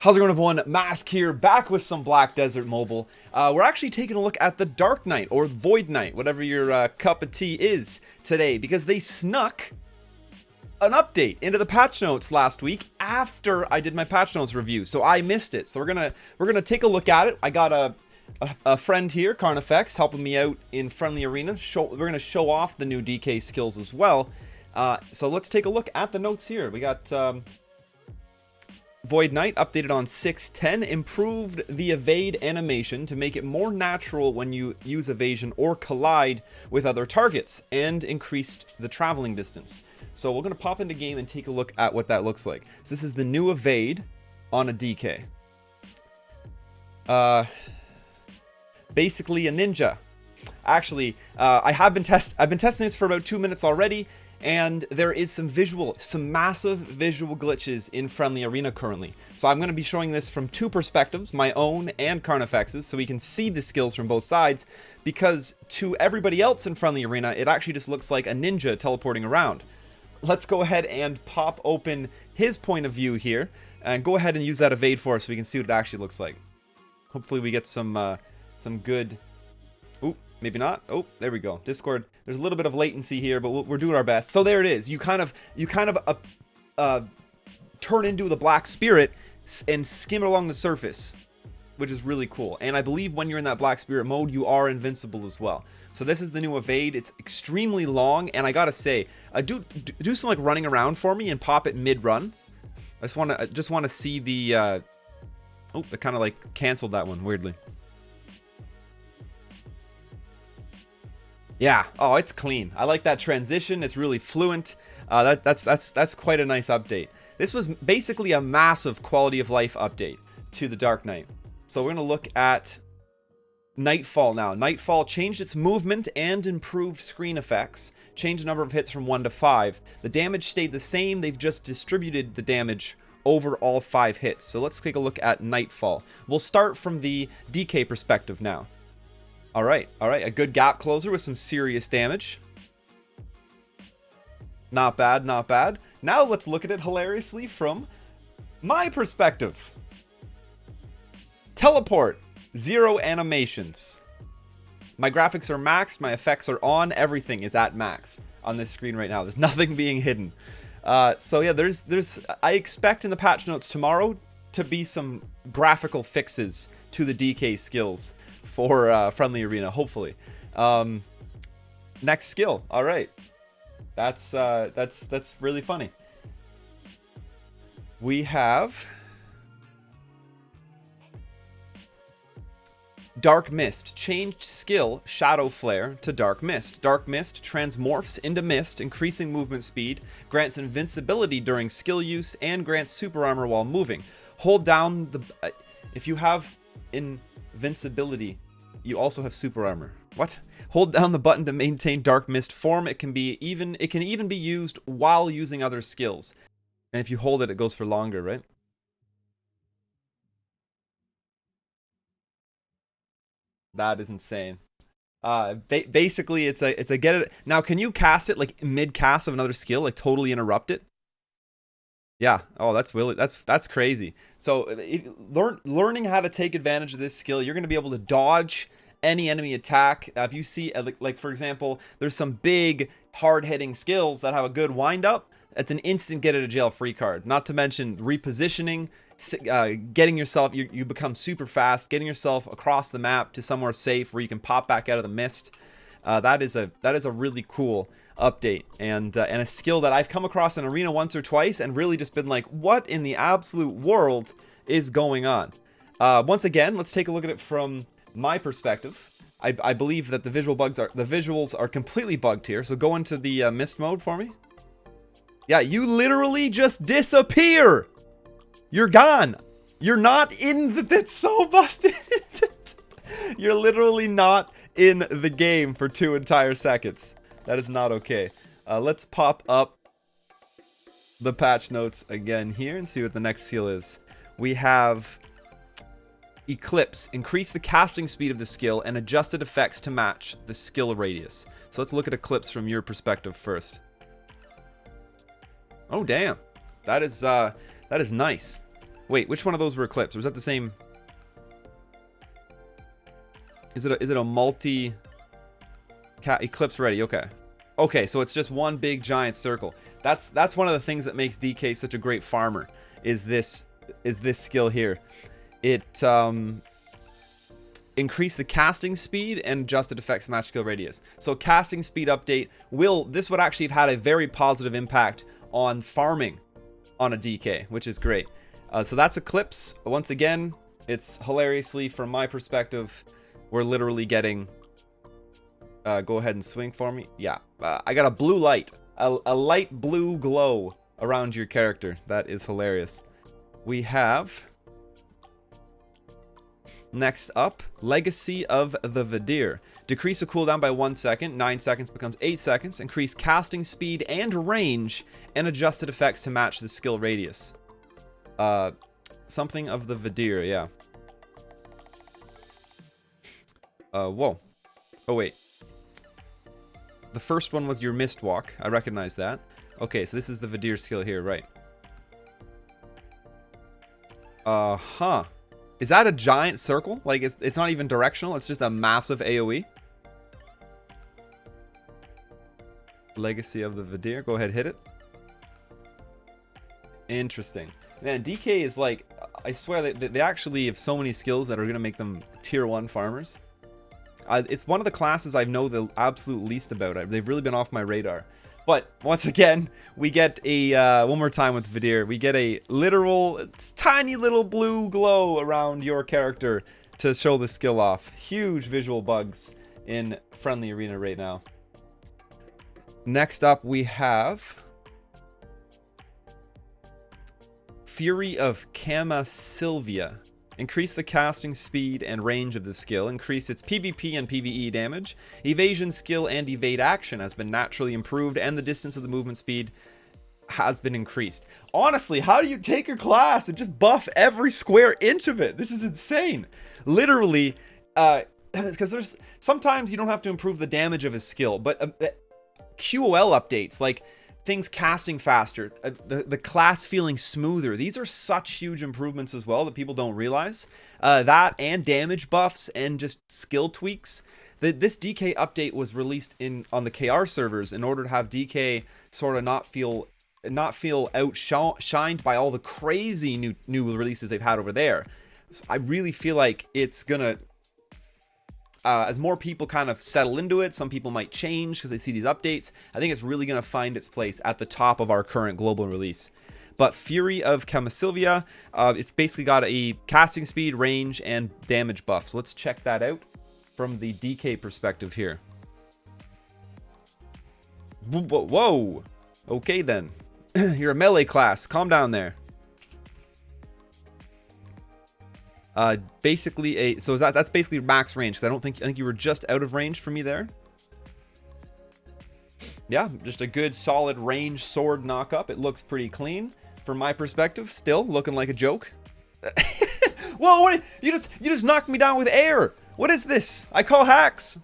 How's it going, everyone? Mask here, back with some Black Desert Mobile. We're actually taking a look at the Dark Knight, or Void Knight, whatever your cup of tea is today, because they snuck an update into the patch notes last week after I did my patch notes review, so I missed it. So we're gonna take a look at it. I got a friend here, Carnifex, helping me out in Friendly Arena. We're gonna show off the new DK skills as well. So let's take a look at the notes here. We got Void Knight updated on 6.10, improved the evade animation to make it more natural when you use evasion or collide with other targets, and increased the traveling distance. So we're going to pop into game and take a look at what that looks like. So this is the new evade on a DK. Basically a ninja. Actually, I've been testing this for about 2 minutes already, and there is some massive visual glitches in Friendly Arena currently. So I'm going to be showing this from two perspectives, my own and Carnifex's, so we can see the skills from both sides, because to everybody else in Friendly Arena, it actually just looks like a ninja teleporting around. Let's go ahead and pop open his point of view here, and go ahead and use that evade for us so we can see what it actually looks like. Hopefully we get some good... Oop, maybe not. Oh, there we go. Discord. There's a little bit of latency here, but we're doing our best. So there it is. You kind of turn into the Black Spirit and skim along the surface, which is really cool. And I believe when you're in that Black Spirit mode, you are invincible as well. So this is the new evade. It's extremely long, and I gotta say, do some like running around for me and pop it mid-run. I just want to see the. Oh, it kind of like canceled that one weirdly. Yeah, oh, it's clean. I like that transition. It's really fluent. That's quite a nice update. This was basically a massive quality of life update to the Dark Knight. So we're going to look at Nightfall now. Nightfall changed its movement and improved screen effects. Changed the number of hits from 1 to 5. The damage stayed the same. They've just distributed the damage over all 5 hits. So let's take a look at Nightfall. We'll start from the DK perspective now. Alright, a good gap closer with some serious damage. Not bad, not bad. Now let's look at it hilariously from my perspective. Teleport, 0 animations. My graphics are maxed, my effects are on, everything is at max on this screen right now. There's nothing being hidden. So yeah, I expect in the patch notes tomorrow to be some graphical fixes to the DK skills for Friendly Arena, hopefully. Next skill. All right, that's really funny. We have Dark Mist. Changed skill Shadow Flare to Dark Mist. Dark Mist transmorphs into mist, increasing movement speed, grants invincibility during skill use, and grants super armor while moving. Hold down the if you have invincibility, you also have super armor. What? Hold down the button to maintain Dark Mist form. It can even be used while using other skills. And if you hold it, it goes for longer, right? That is insane. Basically, it's a get it. Now, can you cast it like mid cast of another skill, like totally interrupt it? Yeah. Oh, that's crazy. So, learning how to take advantage of this skill, you're going to be able to dodge any enemy attack. If you see, like for example, there's some big hard-hitting skills that have a good wind-up. It's an instant get-out-of-jail-free card. Not to mention repositioning, getting yourself, you become super fast, getting yourself across the map to somewhere safe where you can pop back out of the mist. That is a really cool update, and a skill that I've come across in Arena once or twice and really just been like, what in the absolute world is going on? Once again, let's take a look at it from my perspective. I believe that the visuals are completely bugged here. So go into the mist mode for me. Yeah, you literally just disappear. You're gone. You're not in the... That's so busted. You're literally not in the game for 2 entire seconds. That is not okay. Let's pop up the patch notes again here and see what the next skill is. We have Eclipse. Increase the casting speed of the skill and adjusted effects to match the skill radius. So let's look at Eclipse from your perspective first. Oh, damn. That is nice. Wait, which one of those were Eclipse? Or was that the same? Is it a multi Eclipse ready? Okay. Okay, so it's just one big giant circle. That's one of the things that makes DK such a great farmer, is this skill here. It increase the casting speed and adjusted effects match skill radius. So casting speed update this would actually have had a very positive impact on farming on a DK, which is great. So that's Eclipse. Once again, it's hilariously, from my perspective, we're literally getting go ahead and swing for me. Yeah, I got a blue light, a light blue glow around your character. That is hilarious. We have next up, Legacy of the Vidir. Decrease a cooldown by 1 second. 9 seconds becomes 8 seconds. Increase casting speed and range, and adjusted effects to match the skill radius. Something of the Vidir, yeah. Whoa. Oh, wait. The first one was your Mist Walk. I recognize that. Okay, so this is the Vidir skill here, right. Huh. Is that a giant circle? Like, it's not even directional, it's just a massive AoE? Legacy of the Vidir. Go ahead, hit it. Interesting. Man, DK is like, I swear, they actually have so many skills that are going to make them tier 1 farmers. It's one of the classes I know the absolute least about. They've really been off my radar. But once again, we get a, one more time with Vidir, we get a literal, tiny little blue glow around your character to show the skill off. Huge visual bugs in Friendly Arena right now. Next up, we have Fury of Camasylvia. Increase the casting speed and range of the skill. Increase its PvP and PvE damage. Evasion skill and evade action has been naturally improved, and the distance of the movement speed has been increased. Honestly, how do you take a class and just buff every square inch of it? This is insane. Literally, because there's sometimes you don't have to improve the damage of a skill, but QOL updates, like things casting faster, the class feeling smoother. These are such huge improvements as well that people don't realize. That and damage buffs and just skill tweaks. This DK update was released on the KR servers in order to have DK sort of not feel outshined by all the crazy new releases they've had over there. So I really feel like it's gonna, as more people kind of settle into it, some people might change because they see these updates. I think it's really going to find its place at the top of our current global release. But Fury of Camasylvia, it's basically got a casting speed, range, and damage buff. So let's check that out from the DK perspective here. Whoa! Okay then. You're a melee class. Calm down there. Basically so that's basically max range, because I think you were just out of range for me there. Yeah, just a good solid range sword knock up. It looks pretty clean from my perspective. Still looking like a joke. Whoa, what, you just knocked me down with air. What is this? I call hacks.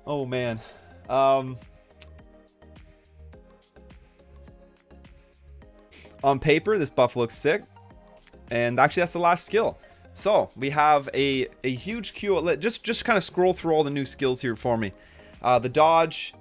Oh man. On paper, this buff looks sick. And actually that's the last skill. So we have a huge queue. Just kind of scroll through all the new skills here for me. The dodge,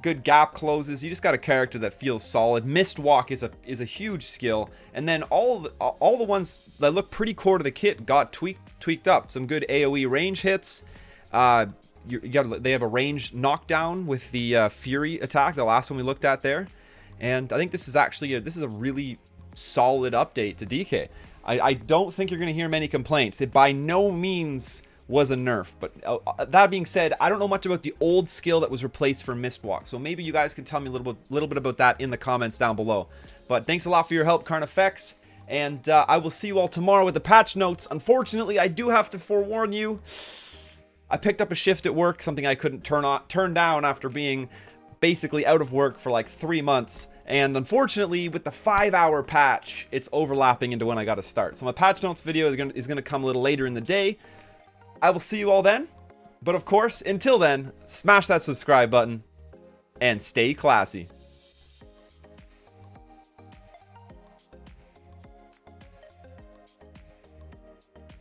good gap closes. You just got a character that feels solid. Mist Walk is a huge skill, and then all the ones that look pretty core to the kit got tweaked up. Some good AOE range hits. They have a range knockdown with the Fury attack, the last one we looked at there, and I think this is actually a really solid update to DK. I don't think you're going to hear many complaints. It by no means was a nerf, but that being said, I don't know much about the old skill that was replaced for Mistwalk, so maybe you guys can tell me a little bit about that in the comments down below. But thanks a lot for your help, Carnifex, and I will see you all tomorrow with the patch notes. Unfortunately, I do have to forewarn you, I picked up a shift at work, something I couldn't turn down after being basically out of work for like 3 months. And unfortunately, with the 5-hour patch, it's overlapping into when I got to start. So my patch notes video is going to come a little later in the day. I will see you all then. But of course, until then, smash that subscribe button and stay classy.